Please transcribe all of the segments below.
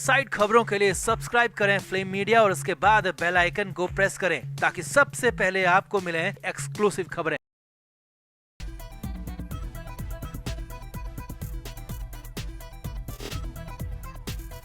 Side खबरों के लिए सब्सक्राइब करें फ्लेम मीडिया और उसके बाद बेल आइकन को प्रेस करें ताकि सबसे पहले आपको मिले एक्सक्लूसिव खबरें।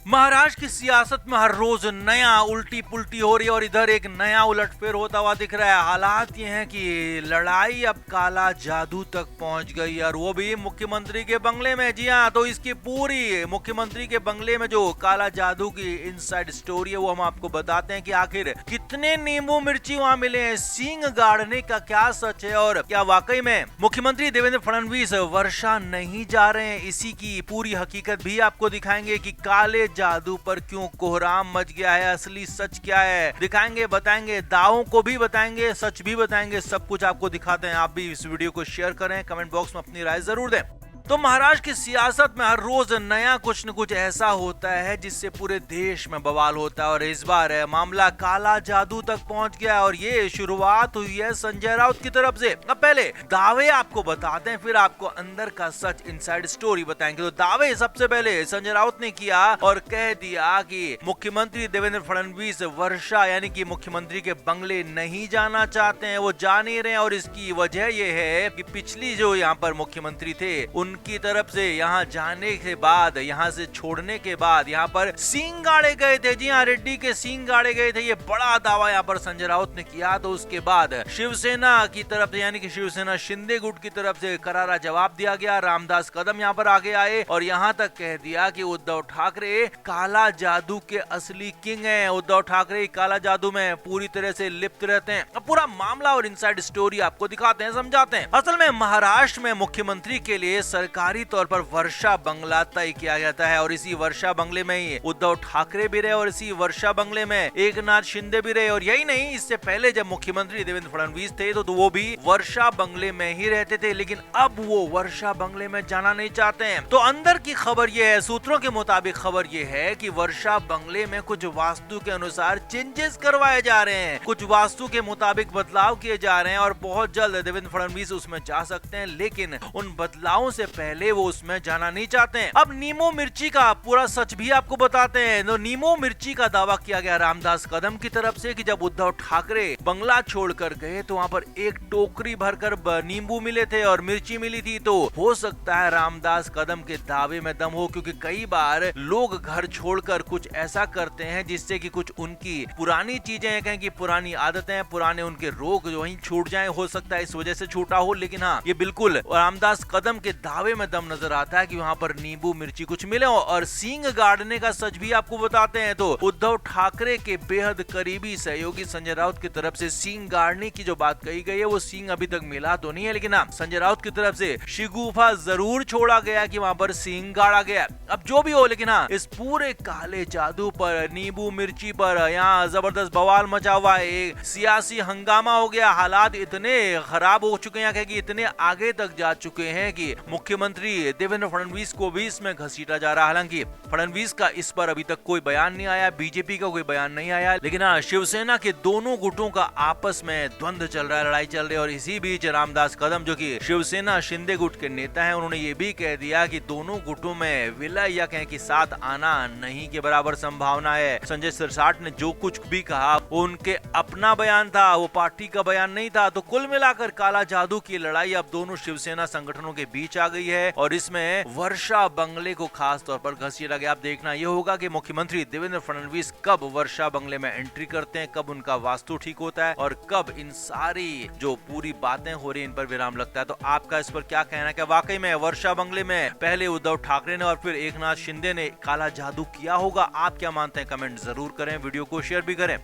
महाराष्ट्र की सियासत में हर रोज नया उल्टी पुल्टी हो रही है और इधर एक नया उलटफेर होता हुआ दिख रहा है। हालात ये हैं कि लड़ाई अब काला जादू तक पहुंच गई और वो भी मुख्यमंत्री के बंगले में। जी हाँ, तो इसकी पूरी मुख्यमंत्री के बंगले में जो काला जादू की इनसाइड स्टोरी है वो हम आपको बताते हैं कि आखिर कितने नींबू मिर्ची वहां मिले हैं, सींग गाड़ने का क्या सच है और क्या वाकई में मुख्यमंत्री देवेंद्र फडणवीस वर्षा नहीं जा रहे हैं। इसी की पूरी हकीकत भी आपको दिखाएंगे कि काले जादू पर क्यों कोहराम मच गया है, असली सच क्या है दिखाएंगे, बताएंगे, दावों को भी बताएंगे, सच भी बताएंगे, सब कुछ आपको दिखाते हैं। आप भी इस वीडियो को शेयर करें, कमेंट बॉक्स में अपनी राय जरूर दें। तो महाराष्ट्र की सियासत में हर रोज नया कुछ न कुछ ऐसा होता है जिससे पूरे देश में बवाल होता है और इस बार मामला काला जादू तक पहुंच गया और ये शुरुआत हुई है संजय राउत की तरफ से। अब पहले दावे आपको बताते हैं, फिर आपको अंदर का सच इनसाइड स्टोरी बताएंगे। तो दावे सबसे पहले संजय राउत ने किया और कह दिया कि मुख्यमंत्री देवेंद्र फडणवीस वर्षा यानी कि मुख्यमंत्री के बंगले नहीं जाना चाहते हैं, वो जा नहीं रहे हैं और इसकी वजह ये है कि पिछली जो यहाँ पर मुख्यमंत्री थे उनकी तरफ से यहाँ जाने के बाद, यहाँ से छोड़ने के बाद यहाँ पर सींग गाड़े गए थे। जी हाँ, रेड्डी के सींग गाड़े गए थे, ये बड़ा दावा यहाँ पर संजय राउत ने किया। तो उसके बाद शिवसेना की तरफ से यानी कि शिवसेना शिंदे गुट की तरफ से करारा जवाब दिया गया। रामदास कदम यहाँ पर आगे आए और यहाँ तक कह दिया कि उद्धव ठाकरे काला जादू के असली किंग हैं। उद्धव ठाकरे काला जादू में पूरी तरह से लिप्त रहते हैं। अब पूरा मामला और इनसाइड स्टोरी आपको दिखाते हैं, समझाते हैं। असल में महाराष्ट्र में मुख्यमंत्री के लिए सरकारी तौर पर वर्षा बंगला तय किया जाता है और इसी वर्षा बंगले में ही उद्धव ठाकरे भी रहे और इसी वर्षा बंगले में एकनाथ शिंदे भी रहे। और यही नहीं, इससे पहले जब मुख्यमंत्री देवेंद्र फडणवीस थे तो वो भी वर्षा बंगले में ही रहते थे, लेकिन अब वो वर्षा बंगले में जाना नहीं चाहते हैं। तो अंदर की खबर ये है, सूत्रों के मुताबिक खबर ये है कि वर्षा बंगले में कुछ वास्तु के अनुसार चेंजेस करवाए जा रहे हैं, कुछ वास्तु के मुताबिक बदलाव किए जा रहे हैं और बहुत जल्द देवेंद्र फडणवीस उसमें जा सकते हैं, लेकिन उन बदलावों से पहले वो उसमें जाना नहीं चाहते हैं। अब नींबू मिर्ची का पूरा सच भी आपको बताते हैं। तो नींबू मिर्ची का दावा किया गया रामदास कदम की तरफ से कि जब उद्धव ठाकरे बंगला छोड़कर गए तो वहां पर एक टोकरी भरकर नींबू मिले थे और मिर्ची मिली थी। तो हो सकता है रामदास कदम के दावे में दम हो, क्योंकि कई बार लोग घर छोड़कर कुछ ऐसा करते हैं जिससे कि कुछ उनकी पुरानी चीजें कहें कि पुरानी आदतें, पुराने उनके रोग जो वहीं छूट जाए। हो सकता है इस वजह से छूटा हो, लेकिन हाँ, ये बिल्कुल रामदास कदम के दावे में दम नजर आता है कि वहां पर नींबू मिर्ची कुछ मिले हो। और सींग गाड़ने का सच भी आपको बताते हैं। तो उद्धव ठाकरे के बेहद करीबी सहयोगी संजय राउत की तरफ से सींग गाड़ने की जो बात कही गई है वो सींग अभी तक मिला तो नहीं है, लेकिन हाँ, संजय राउत की तरफ से शिगुफा जरूर छोड़ा गया कि वहां पर सींग गाड़ा गया। अब जो भी हो, लेकिन हाँ, इस पूरे काले जादू पर, नींबू मिर्ची पर यहाँ जबरदस्त बवाल मचा हुआ है, सियासी हंगामा हो गया। हालात इतने खराब हो चुके हैं कि इतने आगे तक जा चुके हैं कि मुख्यमंत्री देवेंद्र फडणवीस को भी इसमें घसीटा जा रहा है। हालांकि फडणवीस का इस पर अभी तक कोई बयान नहीं आया, बीजेपी का कोई बयान नहीं आया, लेकिन हाँ, शिवसेना के दोनों गुटों का आपस में द्वंद्व चल रहा है, लड़ाई चल रही है। और इसी बीच रामदास कदम जो कि शिवसेना शिंदे गुट के नेता हैं, उन्होंने ये भी कह दिया कि दोनों गुटों में विलय या कहें कि साथ आना नहीं के बराबर संभावना है। संजय सिरसाट ने जो कुछ भी कहा वो उनके अपना बयान था, वो पार्टी का बयान नहीं था। तो कुल मिलाकर काला जादू की लड़ाई अब दोनों शिवसेना संगठनों के बीच आ गई है और इसमें वर्षा बंगले को खास तौर पर घसीटा गया। अब देखना यह होगा कि मुख्यमंत्री देवेंद्र फडणवीस कब वर्षा बंगले में एंट्री करते हैं, कब उनका वास्तु ठीक होता है और कब इन सारी जो पूरी बातें हो रही इन पर विराम लगता है। तो आपका इस पर क्या कहना है? क्या वाकई में वर्षा बंगले में पहले उद्धव ठाकरे ने और फिर एकनाथ शिंदे ने काला जादू किया होगा? आप क्या मानते हैं? कमेंट जरूर करें, वीडियो को शेयर भी करें।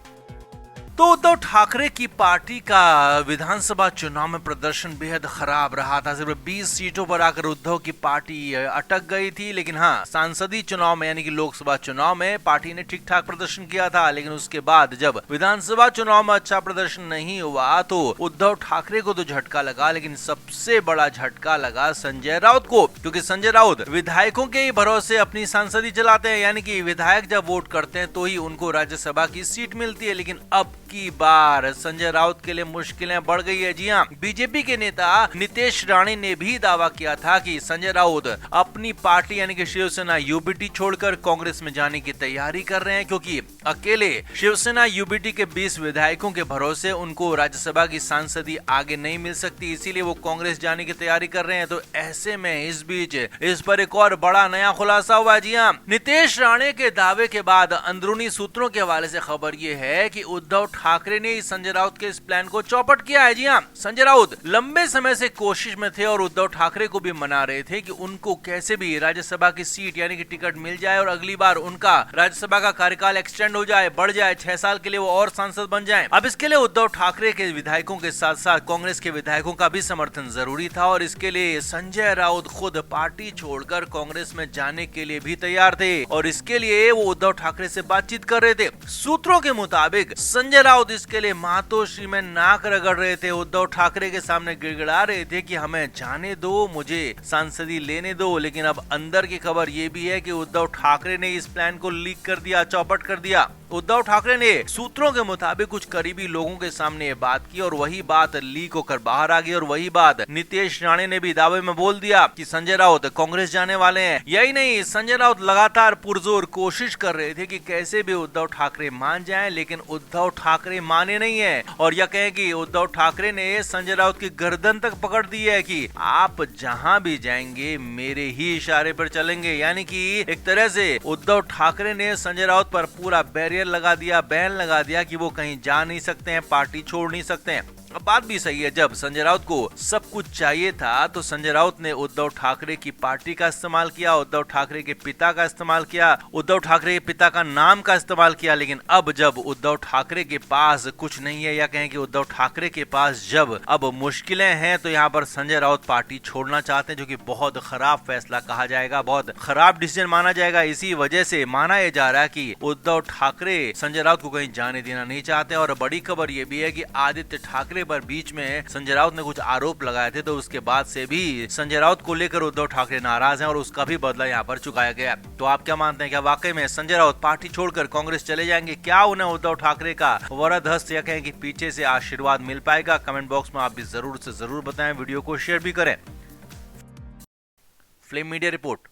तो उद्धव ठाकरे की पार्टी का विधानसभा चुनाव में प्रदर्शन बेहद खराब रहा था। सिर्फ 20 सीटों पर आकर उद्धव की पार्टी अटक गई थी, लेकिन हाँ, सांसदीय चुनाव में यानी कि लोकसभा चुनाव में पार्टी ने ठीक ठाक प्रदर्शन किया था। लेकिन उसके बाद जब विधानसभा चुनाव में अच्छा प्रदर्शन नहीं हुआ तो उद्धव ठाकरे को तो झटका लगा, लेकिन सबसे बड़ा झटका लगा संजय राउत को, क्योंकि संजय राउत विधायकों के ही भरोसे अपनी सांसदी चलाते हैं, यानी कि विधायक जब वोट करते हैं तो ही उनको राज्यसभा की सीट मिलती है। लेकिन अब की बार संजय राउत के लिए मुश्किलें बढ़ गई है। जी हाँ, बीजेपी के नेता नितेश राणे ने भी दावा किया था कि संजय राउत अपनी पार्टी यानी कि शिवसेना यूबीटी छोड़कर कांग्रेस में जाने की तैयारी कर रहे हैं, क्योंकि अकेले शिवसेना यूबीटी के 20 विधायकों के भरोसे उनको राज्यसभा की सांसदी आगे नहीं मिल सकती, इसीलिए वो कांग्रेस जाने की तैयारी कर रहे हैं। तो ऐसे में इस बीच इस पर एक और बड़ा नया खुलासा हुआ। जी हाँ, नितेश राणे के दावे के बाद अंदरूनी सूत्रों के हवाले से खबर ये है कि उद्धव ठाकरे ने संजय राउत के इस प्लान को चौपट किया है। जी हाँ, संजय राउत लंबे समय से कोशिश में थे और उद्धव ठाकरे को भी मना रहे थे कि उनको कैसे भी राज्यसभा की सीट यानी कि टिकट मिल जाए और अगली बार उनका राज्यसभा का कार्यकाल एक्सटेंड हो जाए, बढ़ जाए, 6 साल के लिए वो और सांसद बन जाएं। अब इसके लिए उद्धव ठाकरे के विधायकों के साथ साथ कांग्रेस के विधायकों का भी समर्थन जरूरी था और इसके लिए संजय राउत खुद पार्टी छोड़कर कांग्रेस में जाने के लिए भी तैयार थे और इसके लिए वो उद्धव ठाकरे से बातचीत कर रहे थे। सूत्रों के मुताबिक संजय राउत इसके लिए मातोश्री में नाक रगड़ रहे थे, उद्धव ठाकरे के सामने गिड़गिड़ा रहे थे कि हमें जाने दो, मुझे सांसदी लेने दो। लेकिन अब अंदर की खबर ये भी है कि उद्धव ठाकरे ने इस प्लान को लीक कर दिया, चौपट कर दिया। उद्धव ठाकरे ने सूत्रों के मुताबिक कुछ करीबी लोगों के सामने ये बात की और वही बात लीक होकर बाहर आ गई और वही बात नितेश राणे ने भी दावे में बोल दिया कि संजय राउत कांग्रेस जाने वाले हैं। यही नहीं, संजय राउत लगातार पुरजोर कोशिश कर रहे थे कि कैसे भी उद्धव ठाकरे मान जाएं, लेकिन उद्धव ठाकरे माने नहीं है और यह कहें कि उद्धव ठाकरे ने संजय राउत की गर्दन तक पकड़ दी है कि आप जहां भी जाएंगे मेरे ही इशारे पर चलेंगे। यानी कि एक तरह से उद्धव ठाकरे ने संजय राउत पर पूरा बैरियर लगा दिया, बैन लगा दिया कि वो कहीं जा नहीं सकते हैं, पार्टी छोड़ नहीं सकते हैं। अब बात भी सही है, जब संजय राउत को सब कुछ चाहिए था तो संजय राउत ने उद्धव ठाकरे की पार्टी का इस्तेमाल किया, उद्धव ठाकरे के पिता का इस्तेमाल किया, उद्धव ठाकरे के पिता का नाम का इस्तेमाल किया। लेकिन अब जब उद्धव ठाकरे के पास कुछ नहीं है या कहें कि उद्धव ठाकरे के पास जब अब मुश्किलें हैं तो यहाँ पर संजय राउत पार्टी छोड़ना चाहते हैं, जो कि बहुत खराब फैसला कहा जाएगा, बहुत खराब डिसीजन माना जाएगा। इसी वजह से माना यह जा रहा है कि उद्धव ठाकरे संजय राउत को कहीं जाने देना नहीं चाहते। और बड़ी खबर यह भी है कि आदित्य ठाकरे पर बीच में संजय राउत ने कुछ आरोप लगाए थे, तो उसके बाद से भी संजय राउत को लेकर उद्धव ठाकरे नाराज हैं और उसका भी बदला यहाँ पर चुकाया गया। तो आप क्या मानते हैं, क्या वाकई में संजय राउत पार्टी छोड़कर कांग्रेस चले जाएंगे? क्या उन्हें उद्धव ठाकरे का वरद हस्त या कहें कि पीछे से आशीर्वाद मिल पाएगा? कमेंट बॉक्स में आप भी जरूर से जरूर बताएं, वीडियो को शेयर भी करें। Flame media report.